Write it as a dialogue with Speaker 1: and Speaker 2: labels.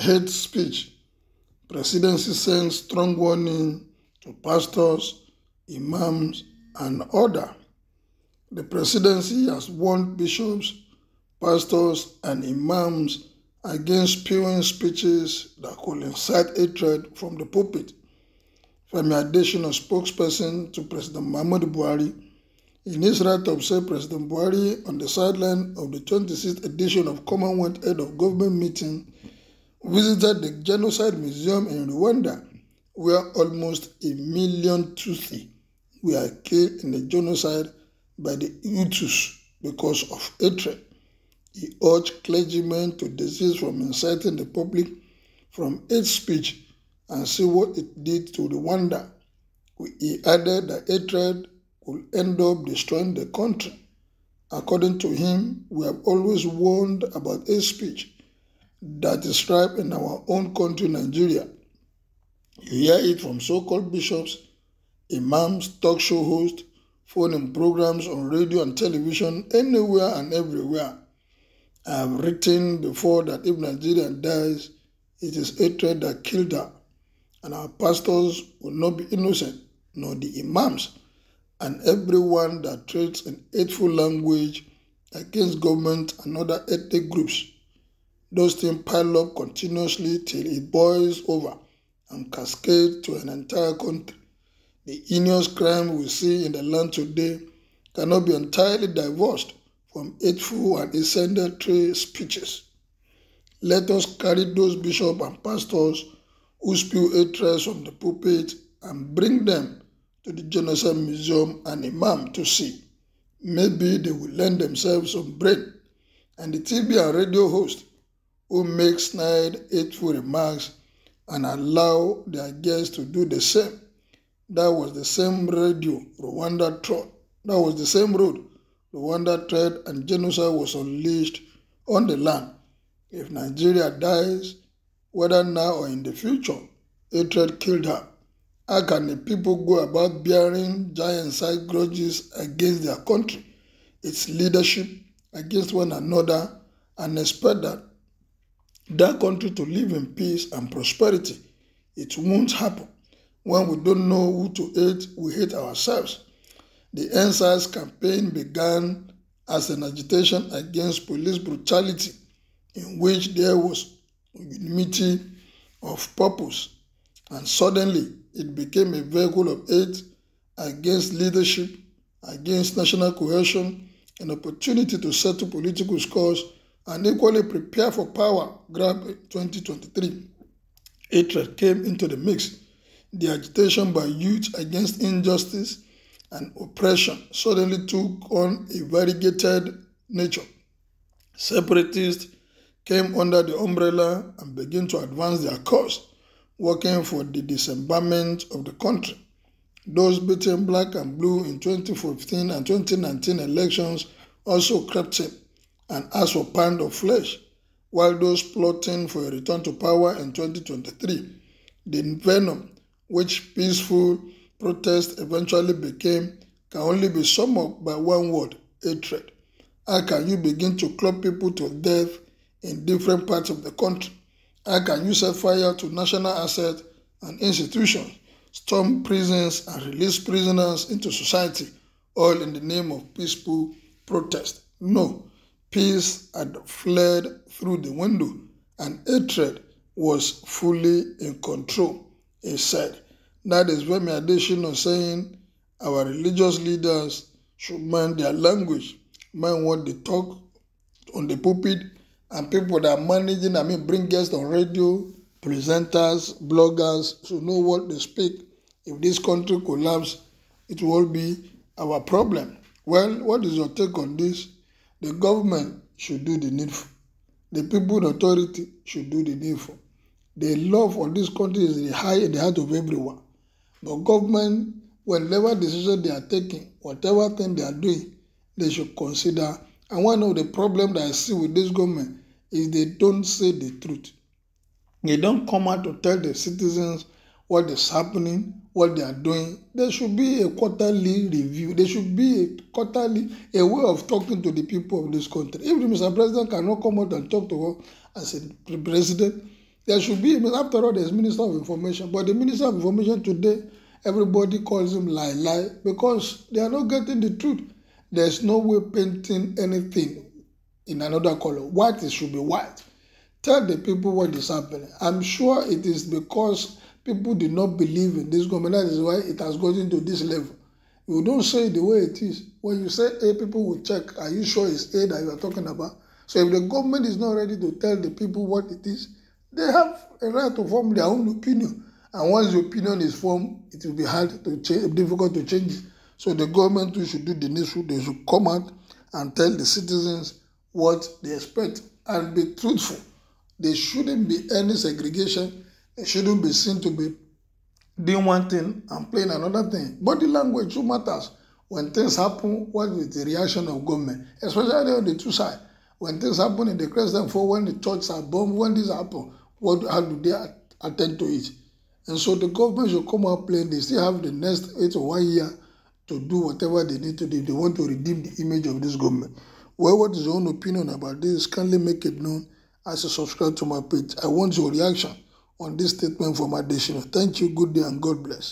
Speaker 1: hate speech. Presidency sends strong warning to pastors, imams, and others. The presidency has warned bishops, pastors, and imams against spewing speeches that could incite hatred from the pulpit. Femi Adesina, spokesperson to President Muhammadu Buhari, in his write-up said President Buhari, on the sideline of the 26th edition of Commonwealth Head of Government meeting, visited the Genocide Museum in Rwanda, where almost 1 million Tutsi were killed in the genocide by the Hutus because of hatred. He urged clergymen to desist from inciting the public from hate speech and see what it did to Rwanda. He added that hatred could end up destroying the country. According to him, we have always warned about hate speech that is rife in our own country, Nigeria. You hear it from so-called bishops, imams, talk show hosts, phone-in programs on radio and television, anywhere and everywhere. I have written before that if Nigeria dies, it is hatred that killed her, and our pastors will not be innocent, nor the imams, and everyone that treats in hateful language against government and other ethnic groups. Those things pile up continuously till it boils over and cascades to an entire country. The heinous crime we see in the land today cannot be entirely divorced from hateful and incendiary speeches. Let us carry those bishops and pastors who spew hatred from the pulpit and bring them to the Genocide Museum and Imam to see. Maybe they will lend themselves some brain. And the TV and radio host who make snide, hateful remarks and allow their guests to do the same. That was the same radio Rwanda trod. That was the same road Rwanda tread, and genocide was unleashed on the land. If Nigeria dies, whether now or in the future, hatred killed her. How can the people go about bearing giant-sized grudges against their country, its leadership, against one another, and expect that country to live in peace and prosperity? It won't happen. When we don't know who to hate, we hate ourselves. The EndSARS campaign began as an agitation against police brutality, in which there was unity of purpose, and suddenly it became a vehicle of hate against leadership, against national cohesion, an opportunity to settle political scores, and equally prepare for power grab in 2023. Hatred came into the mix. The agitation by youth against injustice and oppression suddenly took on a variegated nature. Separatists came under the umbrella and began to advance their cause, working for the dismemberment of the country. Those beaten black and blue in 2015 and 2019 elections also crept in and asked for a pound of flesh, while those plotting for a return to power in 2023, the venom which peaceful protest eventually became, can only be summed up by one word: hatred. How can you begin to club people to death in different parts of the country? How can you set fire to national assets and institutions, storm prisons and release prisoners into society, all in the name of peaceful protest? No, peace had fled through the window and hatred was fully in control, he said. That is Femi Adesina saying our religious leaders should mind their language, mind what they talk on the pulpit, and people that are managing, bring guests on radio, presenters, bloggers, should know what they speak. If this country collapses, it will be our problem. Well, what is your take on this? The government should do the needful. The people in authority should do the needful. The love for this country is high in the heart of everyone. But government, whatever decision they are taking, whatever thing they are doing, they should consider. And one of the problems that I see with this government is they don't say the truth. They don't come out to tell the citizens what is happening, what they are doing. There should be a quarterly review. There should be a way of talking to the people of this country. If the Mr. President cannot come out and talk to us as a president, There should be, after all, there's Minister of Information. But the Minister of Information today, everybody calls him lie because they are not getting the truth. There's no way painting anything in another color. White, it should be white. Tell the people what is happening. I'm sure it is because people did not believe in this government. That is why it has gotten to this level. You don't say it the way it is. When you say A, people will check. Are you sure it's A that you are talking about? So if the government is not ready to tell the people what it is, they have a right to form their own opinion. And once the opinion is formed, it will be hard to change, difficult to change it. So the government too should do the needful. They should come out and tell the citizens what they expect and be truthful. There shouldn't be any segregation. They shouldn't be seen to be doing one thing and playing another thing. Body language too matters. When things happen, what is the reaction of government? Especially on the two sides. When things happen in the Crescent Four, when the churches are bombed, when this happens, how do they attend to it? And so the government should come out playing. They still have the next 8 or 1 year to do whatever they need to do. They want to redeem the image of this government. Well, what is your own opinion about this? Kindly make it known as you subscribe to my page. I want your reaction on this statement from Adesina. Thank you, good day, and God bless.